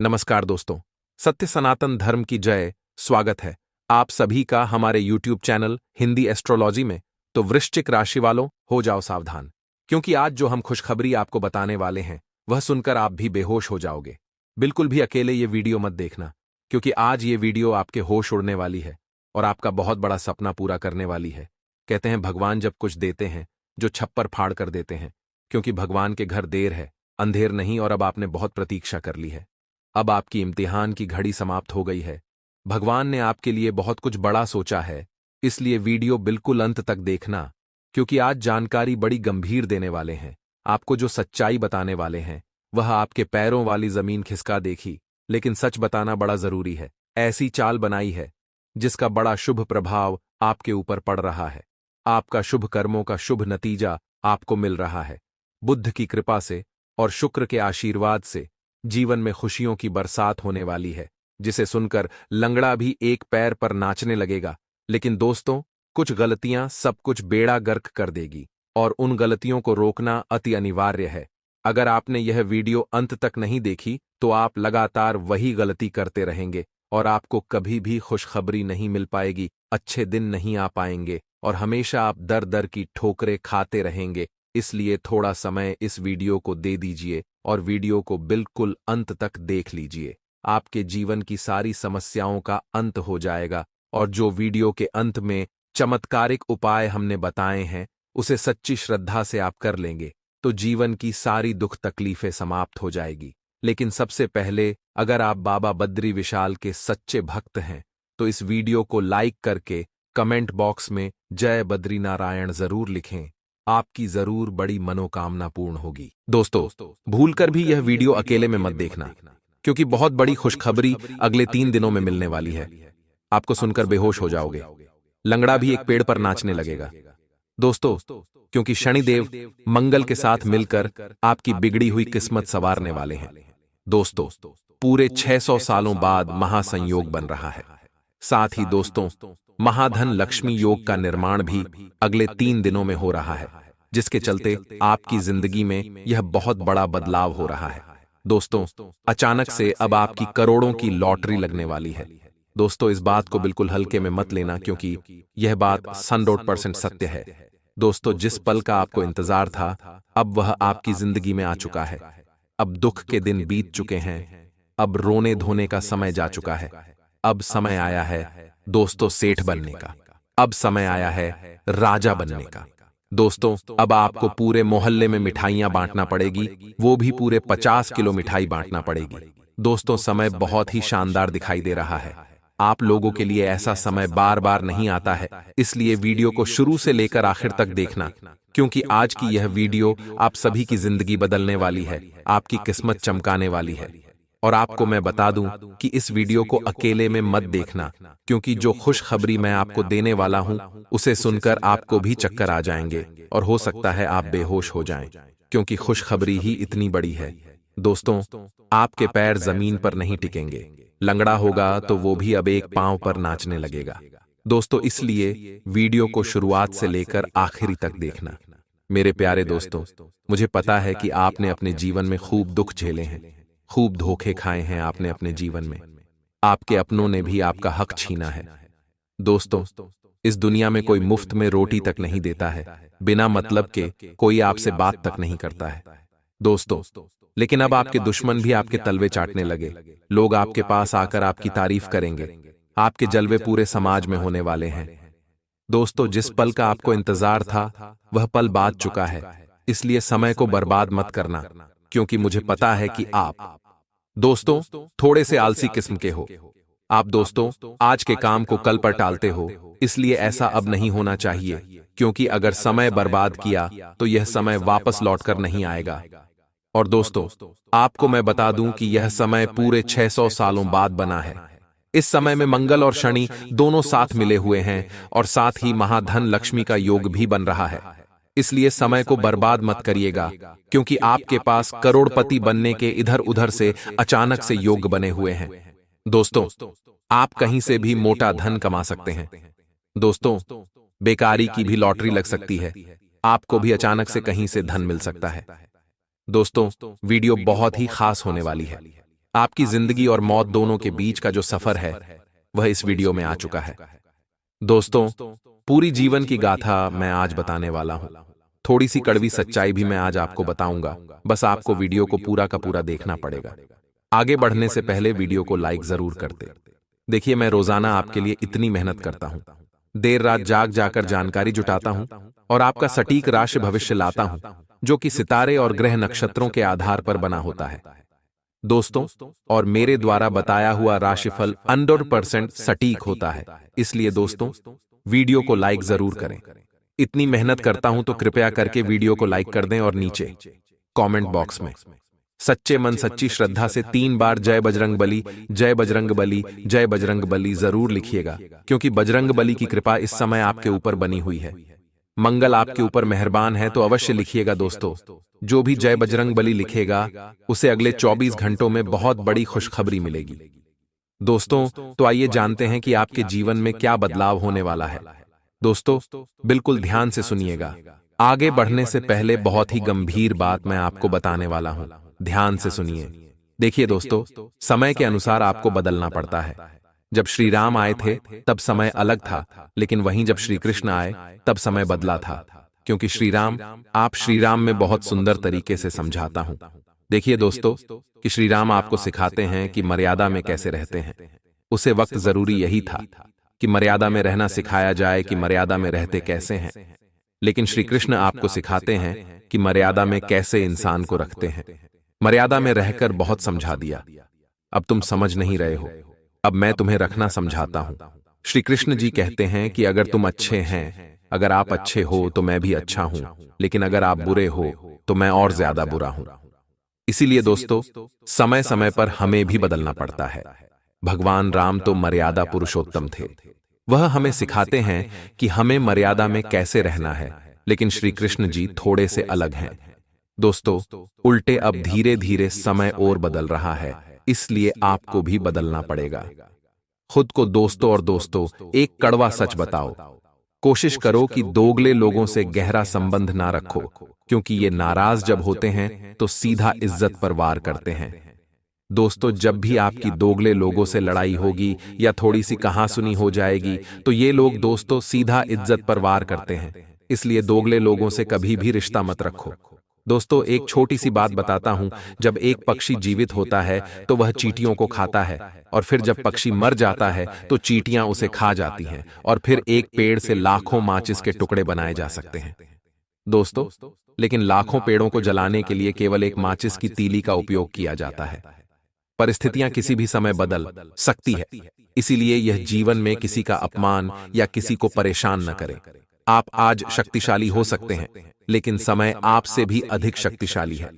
नमस्कार दोस्तों, सत्य सनातन धर्म की जय। स्वागत है आप सभी का हमारे YouTube चैनल हिंदी एस्ट्रोलॉजी में। तो वृश्चिक राशि वालों, हो जाओ सावधान, क्योंकि आज जो हम खुशखबरी आपको बताने वाले हैं वह सुनकर आप भी बेहोश हो जाओगे। बिल्कुल भी अकेले ये वीडियो मत देखना, क्योंकि आज ये वीडियो आपके होश उड़ने वाली है और आपका बहुत बड़ा सपना पूरा करने वाली है। कहते हैं भगवान जब कुछ देते हैं जो छप्पर फाड़ कर देते हैं, क्योंकि भगवान के घर देर है, अंधेर नहीं। और अब आपने बहुत प्रतीक्षा कर ली है, अब आपकी इम्तिहान की घड़ी समाप्त हो गई है। भगवान ने आपके लिए बहुत कुछ बड़ा सोचा है, इसलिए वीडियो बिल्कुल अंत तक देखना, क्योंकि आज जानकारी बड़ी गंभीर देने वाले हैं। आपको जो सच्चाई बताने वाले हैं वह आपके पैरों वाली जमीन खिसका देखी, लेकिन सच बताना बड़ा जरूरी है। ऐसी चाल बनाई है जिसका बड़ा शुभ प्रभाव आपके ऊपर पड़ रहा है। आपका शुभ कर्मों का शुभ नतीजा आपको मिल रहा है। बुद्ध की कृपा से और शुक्र के आशीर्वाद से जीवन में खुशियों की बरसात होने वाली है, जिसे सुनकर लंगड़ा भी एक पैर पर नाचने लगेगा। लेकिन दोस्तों, कुछ गलतियां सब कुछ बेड़ा गर्क कर देगी, और उन गलतियों को रोकना अति अनिवार्य है। अगर आपने यह वीडियो अंत तक नहीं देखी तो आप लगातार वही गलती करते रहेंगे और आपको कभी भी खुशखबरी नहीं मिल पाएगी, अच्छे दिन नहीं आ पाएंगे और हमेशा आप दर दर की ठोकरें खाते रहेंगे। इसलिए थोड़ा समय इस वीडियो को दे दीजिए और वीडियो को बिल्कुल अंत तक देख लीजिए। आपके जीवन की सारी समस्याओं का अंत हो जाएगा, और जो वीडियो के अंत में चमत्कारिक उपाय हमने बताए हैं उसे सच्ची श्रद्धा से आप कर लेंगे तो जीवन की सारी दुख तकलीफें समाप्त हो जाएगी। लेकिन सबसे पहले, अगर आप बाबा बद्री विशाल के सच्चे भक्त हैं तो इस वीडियो को लाइक करके कमेंट बॉक्स में जय बद्री नारायण जरूर लिखें। आपकी जरूर बड़ी मनोकामना पूर्ण होगी। दोस्तों, भूलकर भी यह वीडियो अकेले में मत देखना, क्योंकि बहुत बड़ी खुशखबरी अगले 3 दिनों में मिलने वाली है। आपको सुनकर बेहोश हो जाओगे, लंगड़ा भी एक पेड़ पर नाचने लगेगा। दोस्तों, क्योंकि शनिदेव मंगल के साथ मिलकर आपकी बिगड़ी हुई किस्मत संवारने वाले हैं। दोस्तों, पूरे 600 सालों बाद महासंयोग बन रहा है। साथ ही दोस्तों, महाधन लक्ष्मी योग का निर्माण भी अगले 3 दिनों में हो रहा है, जिसके चलते आपकी जिंदगी में यह बहुत बड़ा बदलाव हो रहा है। दोस्तों, अचानक से अब आपकी करोड़ों की लॉटरी लगने वाली है। दोस्तों, इस बात को बिल्कुल हल्के में मत लेना, क्योंकि यह बात 100% सत्य है। दोस्तों, जिस पल का आपको इंतजार था अब वह आपकी जिंदगी में आ चुका है। अब दुख के दिन बीत चुके हैं, अब रोने धोने का समय जा चुका है। अब समय आया है दोस्तों सेठ बनने का, अब समय आया है राजा बनने का। दोस्तों, अब आपको पूरे मोहल्ले में मिठाइयां बांटना पड़ेगी, वो भी पूरे 50 किलो मिठाई बांटना पड़ेगी। दोस्तों, समय बहुत ही शानदार दिखाई दे रहा है। आप लोगों के लिए ऐसा समय बार बार नहीं आता है, इसलिए वीडियो को शुरू से लेकर आखिर तक देखना, क्योंकि आज की यह वीडियो आप सभी की जिंदगी बदलने वाली है, आपकी किस्मत चमकाने वाली है। और आपको मैं बता दूं कि इस वीडियो को अकेले में मत देखना, क्योंकि जो खुशखबरी मैं आपको देने वाला हूं उसे सुनकर आपको भी चक्कर आ जाएंगे और हो सकता है आप बेहोश हो जाएं, क्योंकि खुशखबरी ही इतनी बड़ी है। दोस्तों, आपके पैर जमीन पर नहीं टिकेंगे, लंगड़ा होगा तो वो भी अब एक पांव पर नाचने लगेगा। दोस्तों, इसलिए वीडियो को शुरुआत से लेकर आखिरी तक देखना। मेरे प्यारे दोस्तों, मुझे पता है कि आपने अपने जीवन में खूब दुख झेले हैं, खूब धोखे खाए हैं आपने अपने जीवन में। आपके अपनों ने भी आपका हक छीना है। दोस्तों, इस दुनिया में कोई मुफ्त में रोटी तक नहीं देता है, बिना मतलब के कोई आपसे बात तक नहीं करता है। दोस्तों, लेकिन अब आपके दुश्मन भी आपके तलवे चाटने लगे। लोग आपके पास आकर आपकी तारीफ करेंगे, आपके जलवे पूरे समाज में होने वाले हैं। दोस्तों, जिस पल का आपको इंतजार था वह पल बात चुका है, इसलिए समय को बर्बाद मत करना, क्योंकि मुझे पता है कि आप दोस्तों थोड़े से आलसी किस्म के हो। आप दोस्तों आज के काम को कल पर टालते हो, इसलिए ऐसा अब नहीं होना चाहिए, क्योंकि अगर समय बर्बाद किया तो यह समय वापस लौटकर नहीं आएगा। और दोस्तों, आपको मैं बता दूं कि यह समय पूरे 600 सालों बाद बना है। इस समय में मंगल और शनि दोनों साथ मिले हुए हैं और साथ ही महाधन लक्ष्मी का योग भी बन रहा है। इसलिए समय को बर्बाद मत करिएगा, क्योंकि आपके पास करोड़पति बनने के इधर उधर से अचानक से योग बने हुए हैं। दोस्तों, आप कहीं से भी मोटा धन कमा सकते हैं। दोस्तों, बेकारी की भी लॉटरी लग सकती है, आपको भी अचानक से कहीं से धन मिल सकता है। दोस्तों, वीडियो बहुत ही खास होने वाली है। आपकी जिंदगी और मौत दोनों के बीच का जो सफर है वह इस वीडियो में आ चुका है। दोस्तों, पूरी जीवन की गाथा मैं आज बताने वाला हूं। थोड़ी सी कड़वी सच्चाई भी मैं आज आपको बताऊंगा। बस आपको वीडियो को पूरा का पूरा देखना पड़ेगा। आगे बढ़ने से पहले वीडियो को लाइक जरूर करते। देखिए, मैं रोजाना आपके लिए इतनी मेहनत करता हूं, देर रात जाग जाकर जानकारी जुटाता हूं और आपका सटीक राशि भविष्य लाता हूं, जो कि सितारे और ग्रह नक्षत्रों के आधार पर बना होता है दोस्तों। और मेरे द्वारा बताया हुआ राशिफल 100% सटीक होता है। इसलिए दोस्तों, वीडियो को लाइक जरूर करें। इतनी मेहनत करता हूं तो कृपया करके वीडियो को लाइक कर दें और नीचे कमेंट बॉक्स में सच्चे मन सच्ची श्रद्धा से 3 बार जय बजरंग बली, जय बजरंग बली, जय बजरंग बली जरूर लिखिएगा, क्योंकि बजरंग बली की कृपा इस समय आपके ऊपर बनी हुई है। मंगल आपके ऊपर मेहरबान है, तो अवश्य लिखिएगा दोस्तों। जो भी जय बजरंग बली लिखेगा उसे अगले 24 घंटों में बहुत बड़ी खुशखबरी मिलेगी दोस्तों। तो आइए जानते हैं कि आपके जीवन में क्या बदलाव होने वाला है। दोस्तों, बिल्कुल ध्यान से सुनिएगा। आगे बढ़ने से पहले बहुत ही गंभीर बात मैं आपको बताने वाला हूं, ध्यान से सुनिए। देखिए दोस्तों, समय के अनुसार आपको बदलना पड़ता है। जब श्री राम आए थे तब समय अलग था, लेकिन वहीं जब श्री कृष्ण आए तब समय बदला था, क्योंकि श्री राम में बहुत सुंदर तरीके से समझाता हूं। देखिए दोस्तों, कि श्री राम आपको सिखाते हैं कि मर्यादा में कैसे रहते हैं। उसे वक्त जरूरी यही था कि मर्यादा में रहना सिखाया जाए कि मर्यादा में रहते कैसे हैं। लेकिन श्री कृष्ण आपको सिखाते हैं कि मर्यादा में कैसे इंसान को रखते हैं। मर्यादा में रहकर बहुत समझा दिया, अब तुम समझ नहीं रहे हो, अब मैं तुम्हें रखना समझाता हूं। श्री कृष्ण जी कहते हैं कि अगर तुम अच्छे हैं, अगर आप अच्छे हो तो मैं भी अच्छा हूं, लेकिन अगर आप बुरे हो तो मैं और ज्यादा बुरा हूं। इसीलिए दोस्तों, समय समय पर हमें भी बदलना पड़ता है। भगवान राम तो मर्यादा पुरुषोत्तम थे, वह हमें सिखाते हैं कि हमें मर्यादा में कैसे रहना है। लेकिन श्री कृष्ण जी थोड़े से अलग हैं दोस्तों। उल्टे अब धीरे धीरे समय और बदल रहा है, इसलिए आपको भी बदलना पड़ेगा। खुद को दोस्तों एक कड़वा सच बताओ। कोशिश करो कि दोगले लोगों से गहरा संबंध ना रखो, क्योंकि ये नाराज जब होते हैं तो सीधा इज्जत पर वार करते हैं। दोस्तों, जब भी आपकी दोगले लोगों से लड़ाई होगी या थोड़ी सी कहासुनी हो जाएगी तो ये लोग दोस्तों सीधा इज्जत पर वार करते हैं। इसलिए दोगले लोगों से कभी भी रिश्ता मत रखो। दोस्तों, एक छोटी सी बात बताता हूं। जब एक पक्षी जीवित होता है तो वह चींटियों को खाता है, और फिर जब पक्षी मर जाता है तो चींटियां उसे खा जाती हैं, और फिर एक पेड़ से लाखों माचिस के टुकड़े बनाए जा सकते हैं दोस्तों। लेकिन लाखों पेड़ों को जलाने के लिए केवल एक माचिस की तीली का उपयोग किया जाता है। परिस्थितियां किसी भी समय बदल सकती है, इसीलिए यह जीवन में किसी का अपमान या किसी को परेशान न करें। आप आज शक्तिशाली हो सकते हैं, लेकिन समय आपसे भी अधिक शक्तिशाली है।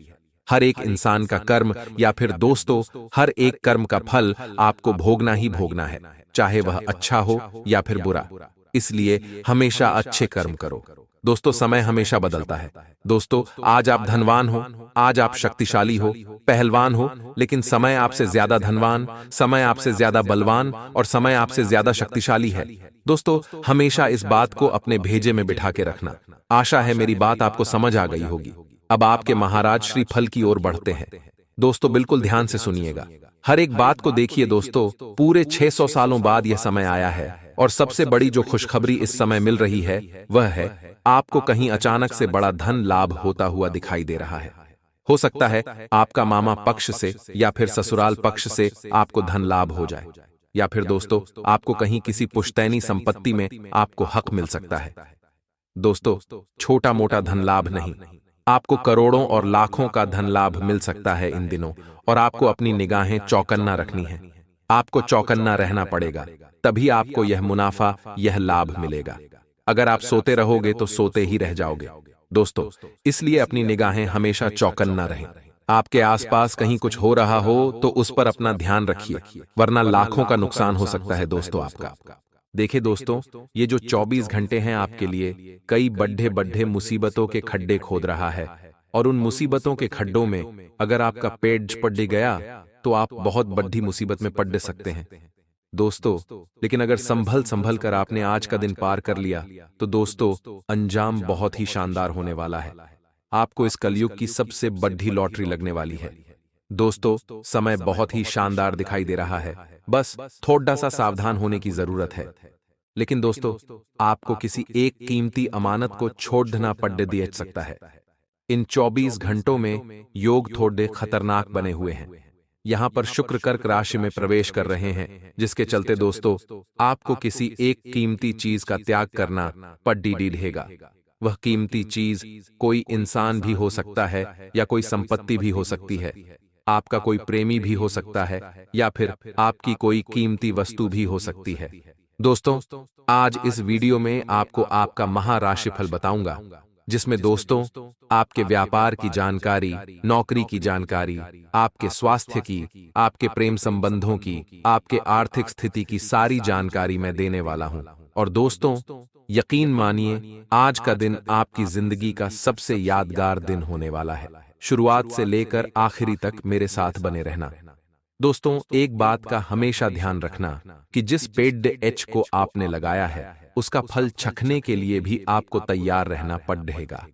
हर एक इंसान का कर्म या फिर दोस्तों हर एक कर्म का फल आपको भोगना ही भोगना है, चाहे वह अच्छा हो या फिर बुरा। इसलिए हमेशा अच्छे कर्म करो दोस्तों। समय हमेशा बदलता है दोस्तों। आज आप धनवान हो, आज आप शक्तिशाली हो, पहलवान हो, लेकिन समय आपसे ज्यादा धनवान, समय आपसे ज्यादा बलवान और समय आपसे ज्यादा शक्तिशाली है दोस्तों। हमेशा इस बात को अपने भेजे में बिठा के रखना। आशा है मेरी बात आपको समझ आ गई होगी। अब आपके महाराज श्री फल की ओर बढ़ते हैं दोस्तों। बिल्कुल ध्यान से सुनिएगा, हर एक बात को देखिए दोस्तों। पूरे 600 सालों बाद यह समय आया है, और सबसे बड़ी जो खुशखबरी इस समय मिल रही है वह है आपको कहीं अचानक से बड़ा धन लाभ होता हुआ दिखाई दे रहा है। हो सकता है आपका मामा पक्ष से या फिर ससुराल पक्ष से आपको धन लाभ हो जाए, या फिर दोस्तों आपको कहीं किसी पुश्तैनी संपत्ति में आपको हक मिल सकता है दोस्तों। छोटा मोटा धन लाभ नहीं, आपको करोड़ों और लाखों का धन लाभ मिल सकता है इन दिनों। और आपको अपनी निगाहें चौकन्ना रखनी है, आपको चौकन्ना रहना पड़ेगा, तभी आपको यह मुनाफा, यह लाभ मिलेगा। अगर आप सोते रहोगे तो सोते ही रह जाओगे दोस्तों। इसलिए अपनी निगाहें हमेशा चौकन्ना रहें। आपके आसपास कहीं कुछ हो रहा हो तो उस पर अपना ध्यान रखिए, वरना लाखों का नुकसान हो सकता है दोस्तों आपका। देखिए दोस्तों, ये जो 24 घंटे हैं आपके लिए कई बड्ढे बड्ढे मुसीबतों के खड्डे खोद रहा है, और उन मुसीबतों के खड्डों में अगर आपका पेट पड़ गया तो आप बहुत बड़ी मुसीबत में पड़ सकते हैं दोस्तों। लेकिन अगर संभल संभल कर आपने आज का दिन पार कर लिया तो दोस्तों अंजाम बहुत ही शानदार होने वाला है। आपको इस कलयुग की सबसे बड़ी लॉटरी लगने वाली है दोस्तों, समय बहुत ही शानदार दिखाई दे रहा है, बस थोड़ा सा सावधान होने की जरूरत है। लेकिन दोस्तों, आपको किसी एक कीमती अमानत को छोड़ना पड़ दिया सकता है। इन 24 घंटों में योग थोड़े खतरनाक बने हुए हैं। यहां पर शुक्र कर्क राशि में प्रवेश कर रहे हैं, जिसके चलते दोस्तों आपको किसी एक कीमती चीज का त्याग करना पड़ रहेगा। वह कीमती चीज कोई इंसान भी हो सकता है या कोई संपत्ति भी हो सकती है। आपका कोई प्रेमी भी हो सकता है या फिर आपकी कोई कीमती वस्तु भी हो सकती है। दोस्तों, आज इस वीडियो में आपको आपका महाराशिफल बताऊंगा, जिसमें दोस्तों आपके व्यापार की जानकारी, नौकरी की जानकारी, आपके स्वास्थ्य की, आपके प्रेम संबंधों की, आपके आर्थिक स्थिति की सारी जानकारी मैं देने वाला हूं। और दोस्तों, यकीन मानिए, आज का दिन आपकी जिंदगी का सबसे यादगार दिन होने वाला है। शुरुआत से लेकर आखिरी तक मेरे साथ बने रहना। दोस्तों, एक बात का हमेशा ध्यान रखना कि जिस पेड़ एच को आपने लगाया है, उसका फल चखने के लिए भी आपको तैयार रहना पड़ रहेगा।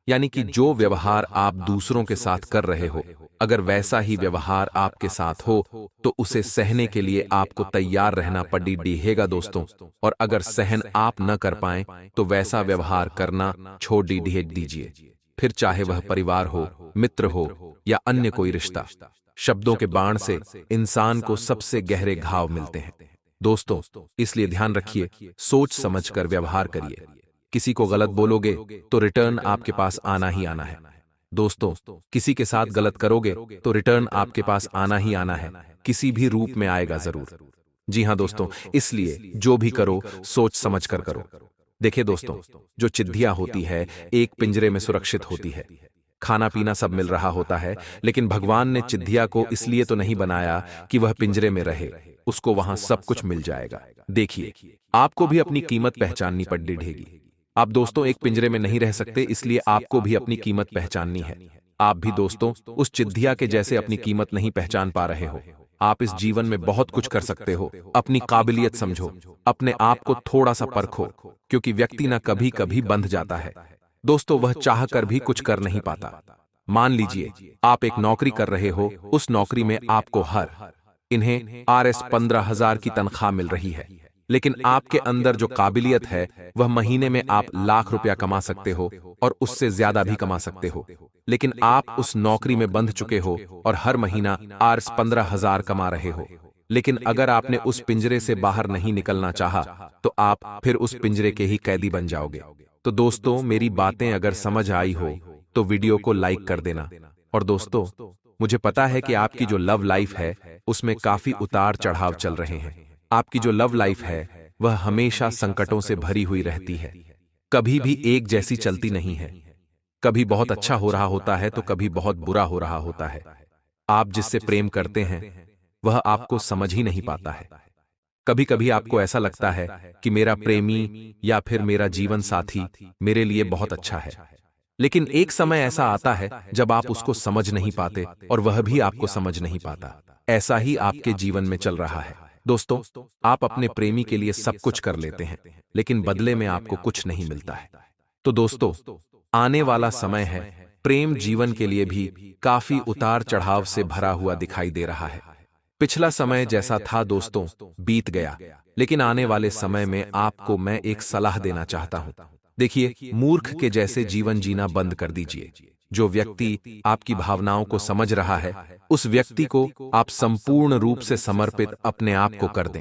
यानी कि जो व्यवहार आप दूसरों के साथ कर रहे हो, अगर वैसा ही व्यवहार आपके साथ हो तो उसे सहने के लिए आपको तैयार रहना पड़ रहेगा दोस्तों। और अगर सहन आप न कर पाएं तो वैसा व्यवहार करना छोड़ दीजिए, फिर चाहे वह परिवार हो, मित्र हो या अन्य कोई रिश्ता। शब्दों के बाण से इंसान को सबसे गहरे घाव मिलते हैं दोस्तों, इसलिए ध्यान रखिए, सोच समझकर व्यवहार करिए। किसी को गलत बोलोगे तो रिटर्न आपके पास आना ही आना है। दोस्तों, किसी के साथ गलत करोगे तो रिटर्न आपके पास आना ही आना है, किसी भी रूप में आएगा जरूर। जी हां दोस्तों, इसलिए जो भी करो सोच समझ कर करो। देखिए दोस्तों, जो चिट्ठियां होती है एक पिंजरे में सुरक्षित होती है, खाना पीना सब मिल रहा होता है, लेकिन भगवान ने चिट्ठिया को इसलिए तो नहीं बनाया कि वह पिंजरे में रहे, उसको वहां सब कुछ मिल जाएगा। देखिए, आपको भी अपनी कीमत पहचाननी पड़ रहेगी। आप दोस्तों एक पिंजरे में नहीं रह सकते, इसलिए आपको भी अपनी कीमत पहचाननी है। आप भी दोस्तों उस चिट्ठिया के जैसे अपनी कीमत नहीं पहचान पा रहे हो। आप इस जीवन में बहुत कुछ कर सकते हो। अपनी काबिलियत समझो, अपने आप को थोड़ा सा परखो, क्योंकि व्यक्ति ना कभी कभी बंध जाता है दोस्तों, वह चाह कर भी कुछ कर नहीं पाता। मान लीजिए आप एक नौकरी कर रहे हो, उस नौकरी में आपको इन्हें RS 15,000 की तनख्वाह मिल रही है, लेकिन आपके अंदर जो काबिलियत है वह महीने में आप लाख रुपया कमा सकते हो और उससे ज्यादा भी कमा सकते हो। लेकिन आप उस नौकरी में बंध चुके हो और हर महीना RS 15,000 कमा रहे हो। लेकिन अगर आपने उस पिंजरे से बाहर नहीं निकलना चाहा तो आप फिर उस पिंजरे के ही कैदी बन जाओगे। तो दोस्तों, मेरी बातें अगर समझ आई हो तो वीडियो को लाइक कर देना। और दोस्तों, मुझे पता है कि आपकी जो लव लाइफ है उसमें काफी उतार चढ़ाव चल रहे हैं। आपकी जो लव लाइफ है वह हमेशा संकटों से भरी हुई रहती है, कभी भी एक जैसी चलती नहीं है। कभी बहुत अच्छा हो रहा होता है तो कभी बहुत बुरा हो रहा होता है। आप जिससे प्रेम करते हैं वह आपको समझ ही नहीं पाता है। कभी कभी आपको ऐसा लगता है कि मेरा प्रेमी या फिर मेरा जीवन साथी मेरे लिए बहुत अच्छा है, लेकिन एक समय ऐसा आता है जब आप उसको समझ नहीं पाते और वह भी आपको समझ नहीं पाता। ऐसा ही आपके जीवन में चल रहा है दोस्तों। आप अपने प्रेमी के लिए सब कुछ कर लेते हैं, लेकिन बदले में आपको कुछ नहीं मिलता है। तो दोस्तों, आने वाला समय है, प्रेम जीवन के लिए भी काफी उतार चढ़ाव से भरा हुआ दिखाई दे रहा है। पिछला समय जैसा था दोस्तों बीत गया, लेकिन आने वाले समय में आपको मैं एक सलाह देना चाहता हूं। देखिए, मूर्ख के जैसे जीवन जीना बंद कर दीजिए। जो व्यक्ति आपकी भावनाओं को समझ रहा है, उस व्यक्ति को आप संपूर्ण रूप से समर्पित अपने आप को कर दें।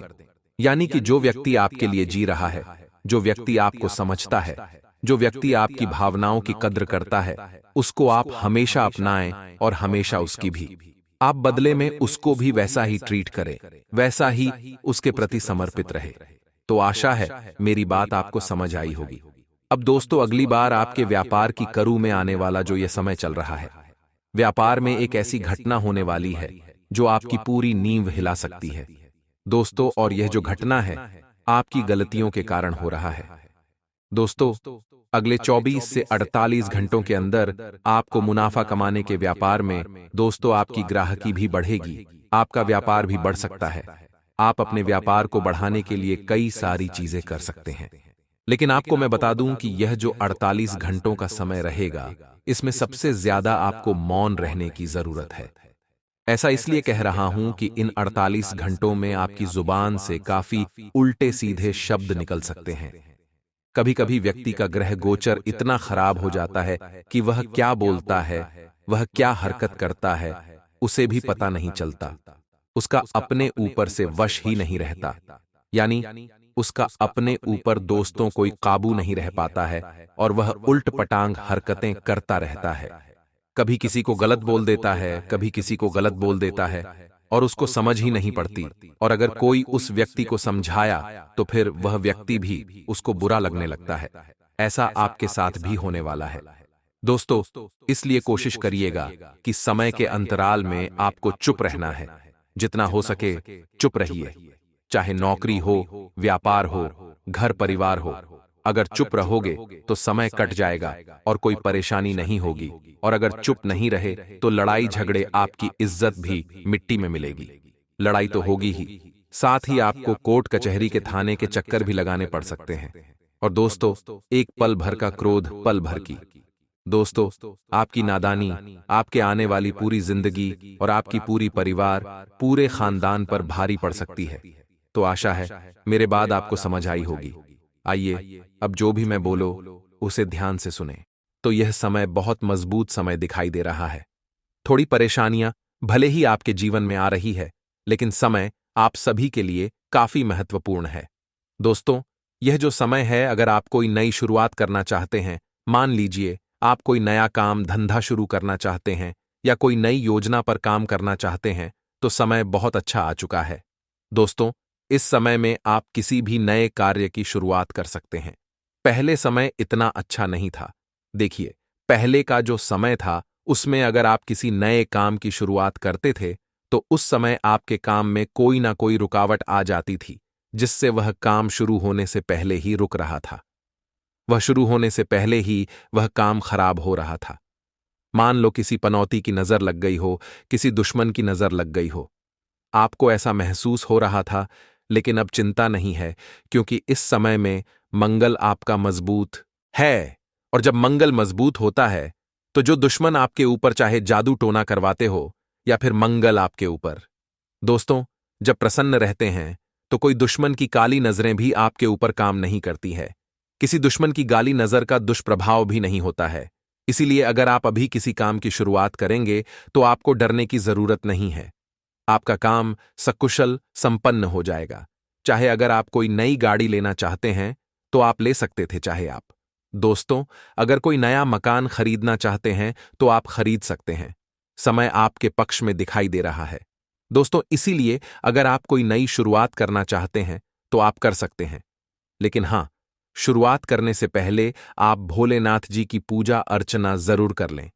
यानी कि जो व्यक्ति आपके लिए जी रहा है, जो व्यक्ति आपको समझता है, जो व्यक्ति आपकी भावनाओं की कद्र करता है, उसको आप हमेशा अपनाएं और हमेशा उसकी भी। आप बदले में उसको भी वैसा ही ट्रीट करें, वैसा ही उसके प्रति समर्पित रहे। तो आशा है मेरी बात आपको समझ आई होगी। अब दोस्तों, अगली बार आपके व्यापार की करू में आने वाला जो यह समय चल रहा है, व्यापार में एक ऐसी घटना होने वाली है जो आपकी पूरी नींव हिला सकती है दोस्तों। और यह जो घटना है आपकी गलतियों के कारण हो रहा है दोस्तों। अगले 24 से 48 घंटों के अंदर आपको मुनाफा कमाने के व्यापार में दोस्तों आपकी ग्राहकी भी बढ़ेगी, आपका व्यापार भी बढ़ सकता है। आप अपने व्यापार को बढ़ाने के लिए कई सारी चीजें कर सकते हैं, लेकिन आपको मैं बता दूं कि यह जो 48 घंटों का समय रहेगा, इसमें सबसे ज्यादा आपको मौन रहने की जरूरत है। ऐसा इसलिए कह रहा हूं कि इन 48 घंटों में आपकी जुबान से काफी उल्टे सीधे शब्द निकल सकते हैं। कभी कभी व्यक्ति का ग्रह गोचर इतना खराब हो जाता है कि वह क्या बोलता है, वह क्या हरकत करता है, उसे भी पता नहीं चलता। उसका अपने ऊपर से वश ही नहीं रहता। यानी उसका अपने ऊपर दोस्तों कोई काबू नहीं रह पाता है और वह उल्ट पटांग हरकतें करता रहता है। कभी किसी को गलत बोल देता है, कभी किसी को गलत बोल देता है और उसको समझ ही नहीं पड़ती। और अगर कोई उस व्यक्ति को समझाया तो फिर वह व्यक्ति भी उसको बुरा लगने लगता है। ऐसा आपके साथ भी होने वाला है। दोस्तों, इसलिए कोशिश करिएगा कि समय के अंतराल में आपको चुप रहना है। जितना हो सके चुप रहिए। चाहे नौकरी हो, व्यापार हो, घर परिवार हो। अगर चुप रहोगे तो समय कट जाएगा और कोई परेशानी नहीं होगी। और अगर चुप नहीं रहे तो लड़ाई झगड़े आपकी इज्जत भी मिट्टी में मिलेगी। लड़ाई तो होगी ही, साथ ही आपको कोर्ट कचहरी के थाने के चक्कर भी लगाने पड़ सकते हैं। और दोस्तों, एक पल भर का क्रोध पल भर की। दोस्तों, आपकी नादानी आपके आने वाली पूरी जिंदगी और आपकी पूरी परिवार, पूरे खानदान पर भारी पड़ सकती है। तो आशा है मेरे बाद आपको समझ आई होगी। आइए अब जो भी मैं बोलो उसे ध्यान से सुने। तो यह समय बहुत मजबूत समय दिखाई दे रहा है। थोड़ी परेशानियां भले ही आपके जीवन में आ रही है, लेकिन समय आप सभी के लिए काफी महत्वपूर्ण है। दोस्तों, यह जो समय है, अगर आप कोई नई शुरुआत करना चाहते हैं, मान लीजिए आप कोई नया काम धंधा शुरू करना चाहते हैं या कोई नई योजना पर काम करना चाहते हैं, तो समय बहुत अच्छा आ चुका है। दोस्तों, इस समय में आप किसी भी नए कार्य की शुरुआत कर सकते हैं। पहले समय इतना अच्छा नहीं था। देखिए, पहले का जो समय था उसमें अगर आप किसी नए काम की शुरुआत करते थे तो उस समय आपके काम में कोई ना कोई रुकावट आ जाती थी, जिससे वह काम शुरू होने से पहले ही रुक रहा था। वह शुरू होने से पहले ही वह काम खराब हो रहा था। मान लो किसी पनौती की नजर लग गई हो, किसी दुश्मन की नजर लग गई हो। आपको ऐसा महसूस हो रहा था, लेकिन अब चिंता नहीं है, क्योंकि इस समय में मंगल आपका मजबूत है। और जब मंगल मजबूत होता है तो जो दुश्मन आपके ऊपर चाहे जादू टोना करवाते हो या फिर मंगल आपके ऊपर, दोस्तों, जब प्रसन्न रहते हैं तो कोई दुश्मन की काली नजरें भी आपके ऊपर काम नहीं करती है। किसी दुश्मन की गाली नजर का दुष्प्रभाव भी नहीं होता है। इसीलिए अगर आप अभी किसी काम की शुरुआत करेंगे तो आपको डरने की जरूरत नहीं है। आपका काम सकुशल संपन्न हो जाएगा। चाहे अगर आप कोई नई गाड़ी लेना चाहते हैं तो आप ले सकते थे, चाहे आप। दोस्तों, अगर कोई नया मकान खरीदना चाहते हैं तो आप खरीद सकते हैं। समय आपके पक्ष में दिखाई दे रहा है। दोस्तों, इसीलिए अगर आप कोई नई शुरुआत करना चाहते हैं तो आप कर सकते हैं। लेकिन हां, शुरुआत करने से पहले आप भोलेनाथ जी की पूजा अर्चना जरूर कर लें।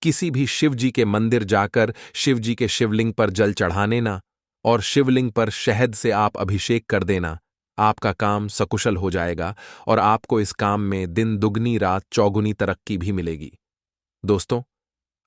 किसी भी शिव जी के मंदिर जाकर शिव जी के शिवलिंग पर जल चढ़ाने ना और शिवलिंग पर शहद से आप अभिषेक कर देना। आपका काम सकुशल हो जाएगा और आपको इस काम में दिन दुगनी रात चौगुनी तरक्की भी मिलेगी। दोस्तों,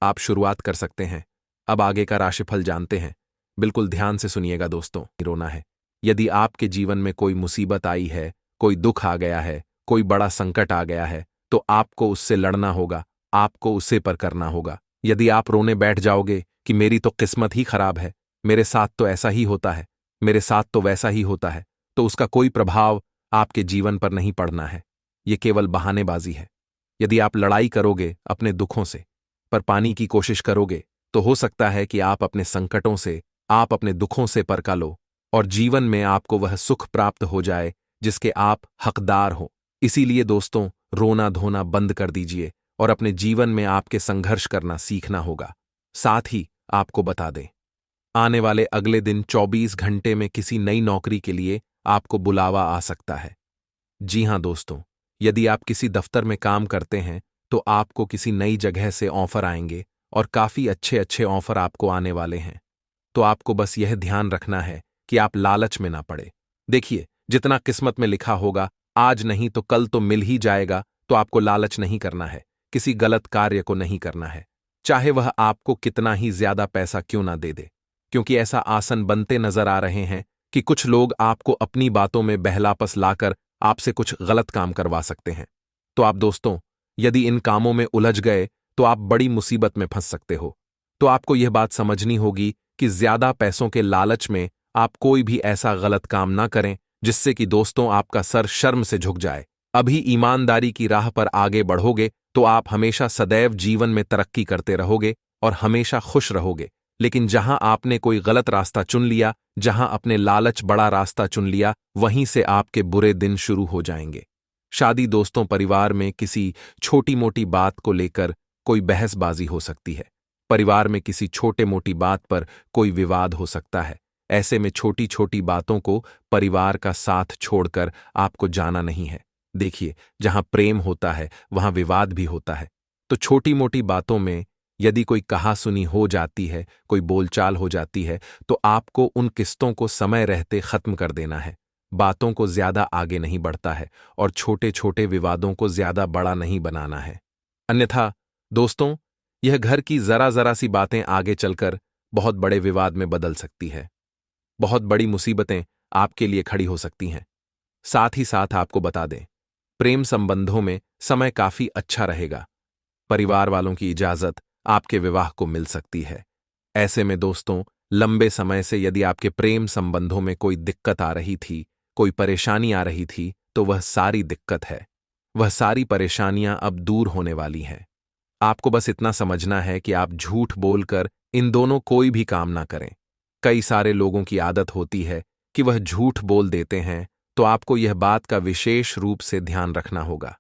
आप शुरुआत कर सकते हैं। अब आगे का राशिफल जानते हैं। बिल्कुल ध्यान से सुनिएगा दोस्तों, रोना है। यदि आपके जीवन में कोई मुसीबत आई है, कोई दुख आ गया है, कोई बड़ा संकट आ गया है, तो आपको उससे लड़ना होगा, आपको उसे पर करना होगा। यदि आप रोने बैठ जाओगे कि मेरी तो किस्मत ही खराब है, मेरे साथ तो ऐसा ही होता है, मेरे साथ तो वैसा ही होता है, तो उसका कोई प्रभाव आपके जीवन पर नहीं पड़ना है। ये केवल बहानेबाजी है। यदि आप लड़ाई करोगे अपने दुखों से, पर पानी की कोशिश करोगे, तो हो सकता है कि आप अपने संकटों से, आप अपने दुखों से पर का लो और जीवन में आपको वह सुख प्राप्त हो जाए जिसके आप हकदार हो। इसीलिए दोस्तों, रोना धोना बंद कर दीजिए और अपने जीवन में आपके संघर्ष करना सीखना होगा। साथ ही आपको बता दें, आने वाले अगले दिन 24 घंटे में किसी नई नौकरी के लिए आपको बुलावा आ सकता है। जी हां दोस्तों, यदि आप किसी दफ्तर में काम करते हैं तो आपको किसी नई जगह से ऑफर आएंगे और काफी अच्छे अच्छे ऑफर आपको आने वाले हैं। तो आपको बस यह ध्यान रखना है कि आप लालच में ना पड़े। देखिए, जितना किस्मत में लिखा होगा, आज नहीं तो कल तो मिल ही जाएगा। तो आपको लालच नहीं करना है, किसी गलत कार्य को नहीं करना है, चाहे वह आपको कितना ही ज्यादा पैसा क्यों ना दे दे। क्योंकि ऐसा आसन बनते नजर आ रहे हैं कि कुछ लोग आपको अपनी बातों में बहलापस लाकर आपसे कुछ गलत काम करवा सकते हैं। तो आप दोस्तों, यदि इन कामों में उलझ गए तो आप बड़ी मुसीबत में फंस सकते हो। तो आपको यह बात समझनी होगी कि ज्यादा पैसों के लालच में आप कोई भी ऐसा गलत काम ना करें जिससे कि दोस्तों आपका सर शर्म से झुक जाए। अभी ईमानदारी की राह पर आगे बढ़ोगे तो आप हमेशा सदैव जीवन में तरक्की करते रहोगे और हमेशा खुश रहोगे। लेकिन जहां आपने कोई गलत रास्ता चुन लिया, जहां अपने लालच बड़ा रास्ता चुन लिया, वहीं से आपके बुरे दिन शुरू हो जाएंगे। शादी, दोस्तों, परिवार में किसी छोटी मोटी बात को लेकर कोई बहसबाजी हो सकती है। परिवार में किसी छोटे मोटी बात पर कोई विवाद हो सकता है। ऐसे में छोटी छोटी बातों को परिवार का साथ छोड़कर आपको जाना नहीं है। देखिए, जहां प्रेम होता है वहां विवाद भी होता है। तो छोटी मोटी बातों में यदि कोई कहासुनी हो जाती है, कोई बोलचाल हो जाती है, तो आपको उन किस्तों को समय रहते खत्म कर देना है। बातों को ज्यादा आगे नहीं बढ़ता है और छोटे छोटे विवादों को ज्यादा बड़ा नहीं बनाना है। अन्यथा दोस्तों, यह घर की जरा जरा सी बातें आगे चलकर बहुत बड़े विवाद में बदल सकती है। बहुत बड़ी मुसीबतें आपके लिए खड़ी हो सकती हैं। साथ ही साथ आपको बता दें, प्रेम संबंधों में समय काफी अच्छा रहेगा। परिवार वालों की इजाजत आपके विवाह को मिल सकती है। ऐसे में दोस्तों, लंबे समय से यदि आपके प्रेम संबंधों में कोई दिक्कत आ रही थी, कोई परेशानी आ रही थी, तो वह सारी दिक्कत है, वह सारी परेशानियां अब दूर होने वाली हैं। आपको बस इतना समझना है कि आप झूठ बोलकर इन दोनों कोई भी काम ना करें। कई सारे लोगों की आदत होती है कि वह झूठ बोल देते हैं, तो आपको यह बात का विशेष रूप से ध्यान रखना होगा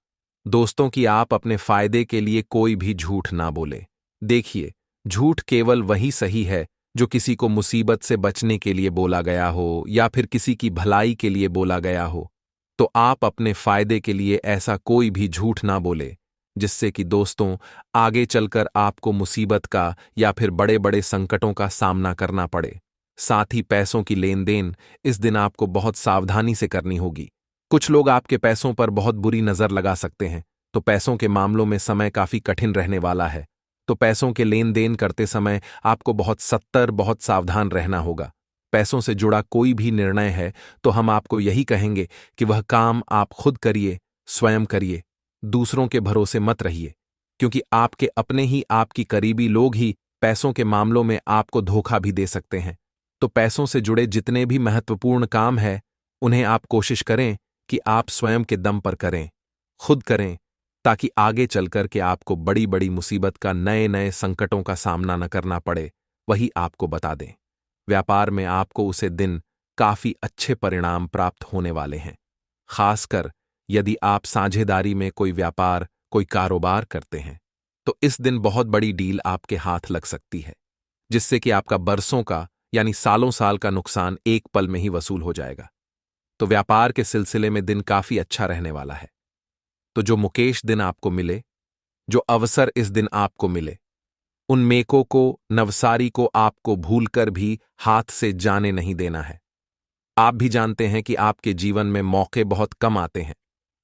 दोस्तों कि आप अपने फायदे के लिए कोई भी झूठ ना बोले। देखिए, झूठ केवल वही सही है जो किसी को मुसीबत से बचने के लिए बोला गया हो या फिर किसी की भलाई के लिए बोला गया हो। तो आप अपने फायदे के लिए ऐसा कोई भी झूठ ना बोले जिससे कि दोस्तों आगे चलकर आपको मुसीबत का या फिर बड़े बड़े संकटों का सामना करना पड़े। साथ ही पैसों की लेन देन इस दिन आपको बहुत सावधानी से करनी होगी। कुछ लोग आपके पैसों पर बहुत बुरी नजर लगा सकते हैं, तो पैसों के मामलों में समय काफी कठिन रहने वाला है। तो पैसों के लेन देन करते समय आपको बहुत सत्तर, बहुत सावधान रहना होगा। पैसों से जुड़ा कोई भी निर्णय है तो हम आपको यही कहेंगे कि वह काम आप खुद करिए, स्वयं करिए, दूसरों के भरोसे मत रहिए, क्योंकि आपके अपने ही आपकी करीबी लोग ही पैसों के मामलों में आपको धोखा भी दे सकते हैं। तो पैसों से जुड़े जितने भी महत्वपूर्ण काम हैं, उन्हें आप कोशिश करें कि आप स्वयं के दम पर करें, खुद करें, ताकि आगे चलकर के आपको बड़ी बड़ी मुसीबत का, नए नए संकटों का सामना न करना पड़े। वही आपको बता दें, व्यापार में आपको उसे दिन काफी अच्छे परिणाम प्राप्त होने वाले हैं। खासकर यदि आप साझेदारी में कोई व्यापार, कोई कारोबार करते हैं, तो इस दिन बहुत बड़ी डील आपके हाथ लग सकती है, जिससे कि आपका बरसों का यानी सालों साल का नुकसान एक पल में ही वसूल हो जाएगा। तो व्यापार के सिलसिले में दिन काफी अच्छा रहने वाला है। तो जो मुकेश दिन आपको मिले, जो अवसर इस दिन आपको मिले, उन मेकों को, नवसारी को आपको भूलकर भी हाथ से जाने नहीं देना है। आप भी जानते हैं कि आपके जीवन में मौके बहुत कम आते हैं,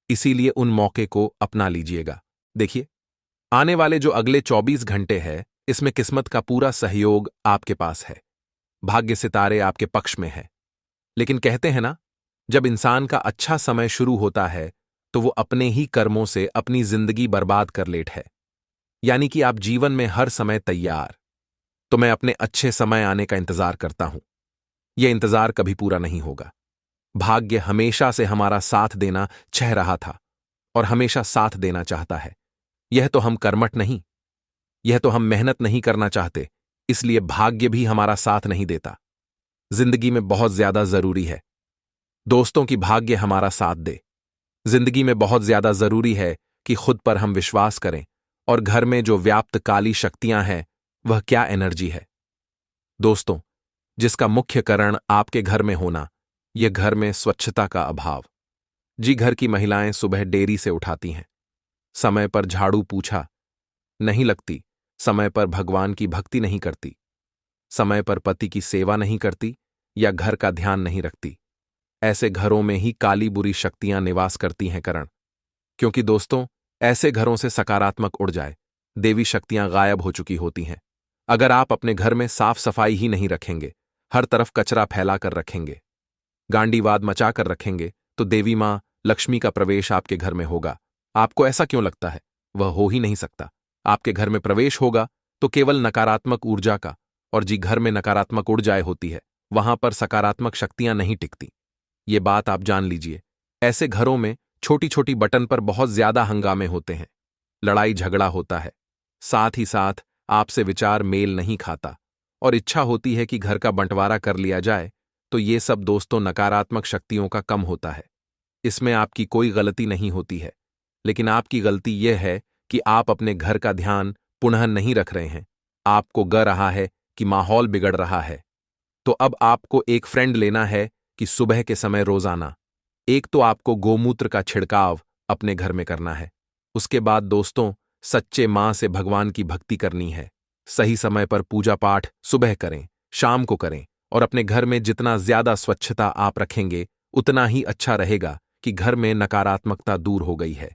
इसीलिए उन मौके को अपना लीजिएगा। देखिए, आने वाले जो अगले 24 घंटे हैं, इसमें किस्मत का पूरा सहयोग आपके पास है। भाग्य सितारे आपके पक्ष में है। लेकिन कहते हैं ना, जब इंसान का अच्छा समय शुरू होता है तो वो अपने ही कर्मों से अपनी जिंदगी बर्बाद कर लेट है। यानी कि आप जीवन में हर समय तैयार। तो मैं अपने अच्छे समय आने का इंतजार करता हूं। यह इंतजार कभी पूरा नहीं होगा। भाग्य हमेशा से हमारा साथ देना चाह रहा था और हमेशा साथ देना चाहता है। यह तो हम कर्मठ नहीं, यह तो हम मेहनत नहीं करना चाहते, इसलिए भाग्य भी हमारा साथ नहीं देता। जिंदगी में बहुत ज्यादा जरूरी है दोस्तों कि भाग्य हमारा साथ दे। जिंदगी में बहुत ज्यादा जरूरी है कि खुद पर हम विश्वास करें और घर में जो व्याप्त काली शक्तियां हैं, वह क्या एनर्जी है दोस्तों, जिसका मुख्य कारण आपके घर में होना, यह घर में स्वच्छता का अभाव। जी, घर की महिलाएं सुबह देरी से उठाती हैं, समय पर झाड़ू पूछा नहीं लगती, समय पर भगवान की भक्ति नहीं करती, समय पर पति की सेवा नहीं करती या घर का ध्यान नहीं रखती। ऐसे घरों में ही काली बुरी शक्तियां निवास करती हैं करण। क्योंकि दोस्तों, ऐसे घरों से सकारात्मक उड़ जाए, देवी शक्तियां गायब हो चुकी होती हैं। अगर आप अपने घर में साफ सफाई ही नहीं रखेंगे, हर तरफ कचरा फैला कर रखेंगे, गांडीवाद मचा कर रखेंगे, तो देवी मां लक्ष्मी का प्रवेश आपके घर में होगा। आपको ऐसा क्यों लगता है? वह हो ही नहीं सकता। आपके घर में प्रवेश होगा तो केवल नकारात्मक ऊर्जा का और जी घर में नकारात्मक ऊर्जाएं होती है, वहां पर सकारात्मक शक्तियां नहीं टिकती। ये बात आप जान लीजिए। ऐसे घरों में छोटी छोटी बटन पर बहुत ज्यादा हंगामे होते हैं, लड़ाई झगड़ा होता है, साथ ही साथ आपसे विचार मेल नहीं खाता और इच्छा होती है कि घर का बंटवारा कर लिया जाए, तो ये सब दोस्तों नकारात्मक शक्तियों का कम होता है। इसमें आपकी कोई गलती नहीं होती है, लेकिन आपकी गलती यह है कि आप अपने घर का ध्यान पुनः नहीं रख रहे हैं। आपको ग रहा है कि माहौल बिगड़ रहा है। तो अब आपको एक फ्रेंड लेना है कि सुबह के समय रोजाना एक तो आपको गोमूत्र का छिड़काव अपने घर में करना है। उसके बाद दोस्तों सच्चे मां से भगवान की भक्ति करनी है। सही समय पर पूजा पाठ सुबह करें, शाम को करें और अपने घर में जितना ज्यादा स्वच्छता आप रखेंगे उतना ही अच्छा रहेगा कि घर में नकारात्मकता दूर हो गई है।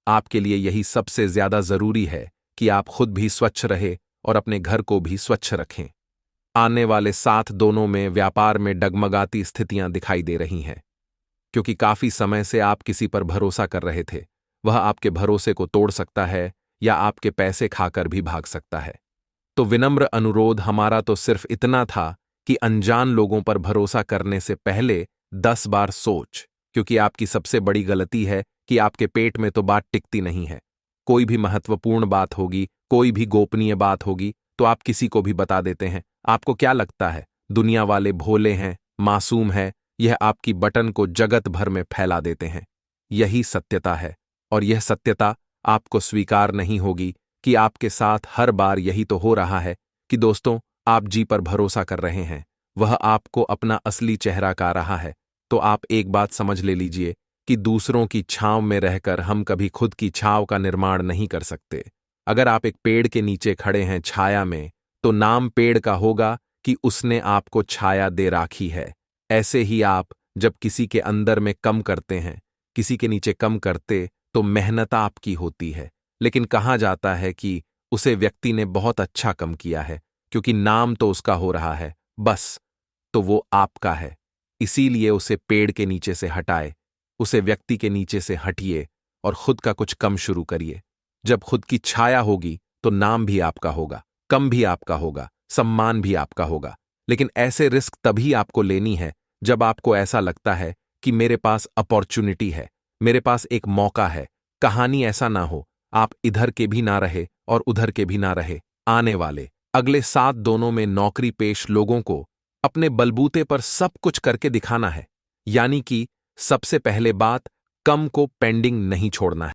आपके लिए यही सबसे ज्यादा जरूरी है कि आप खुद भी स्वच्छ रहे और अपने घर को भी स्वच्छ रखें। आने वाले साथ दोनों में व्यापार में डगमगाती स्थितियां दिखाई दे रही हैं, क्योंकि काफी समय से आप किसी पर भरोसा कर रहे थे। वह आपके भरोसे को तोड़ सकता है या आपके पैसे खाकर भी भाग सकता है। तो विनम्र अनुरोध हमारा तो सिर्फ इतना था कि अनजान लोगों पर भरोसा करने से पहले 10 बार सोच, क्योंकि आपकी सबसे बड़ी गलती है कि आपके पेट में तो बात टिकती नहीं है। कोई भी महत्वपूर्ण बात होगी, कोई भी गोपनीय बात होगी तो आप किसी को भी बता देते हैं। आपको क्या लगता है दुनिया वाले भोले हैं, मासूम है, यह आपकी बटन को जगत भर में फैला देते हैं। यही सत्यता है और यह सत्यता आपको स्वीकार नहीं होगी कि आपके साथ हर बार यही तो हो रहा है कि दोस्तों आप जी पर भरोसा कर रहे हैं, वह आपको अपना असली चेहरा का रहा है। तो आप एक बात समझ ले लीजिए कि दूसरों की छांव में रहकर हम कभी खुद की छांव का निर्माण नहीं कर सकते। अगर आप एक पेड़ के नीचे खड़े हैं छाया में, तो नाम पेड़ का होगा कि उसने आपको छाया दे राखी है। ऐसे ही आप जब किसी के अंदर में कम करते हैं, किसी के नीचे कम करते, तो मेहनत आपकी होती है, लेकिन कहा जाता है कि उसे व्यक्ति ने बहुत अच्छा कम किया है, क्योंकि नाम तो उसका हो रहा है, बस तो वो आपका है। इसीलिए उसे पेड़ के नीचे से हटाए, उसे व्यक्ति के नीचे से हटिए और खुद का कुछ कम शुरू करिए। जब खुद की छाया होगी तो नाम भी आपका होगा, कम भी आपका होगा, सम्मान भी आपका होगा। लेकिन ऐसे रिस्क तभी आपको लेनी है जब आपको ऐसा लगता है कि मेरे पास अपॉर्चुनिटी है, मेरे पास एक मौका है। कहानी ऐसा ना हो, आप इधर के भी ना रहे और उधर के भी ना रहे। आने वाले अगले 7 दोनों में नौकरी पेश लोगों को अपने बलबूते पर सब कुछ करके दिखाना है। यानी कि सबसे पहले बात, कम को पेंडिंग नहीं छोड़ना है।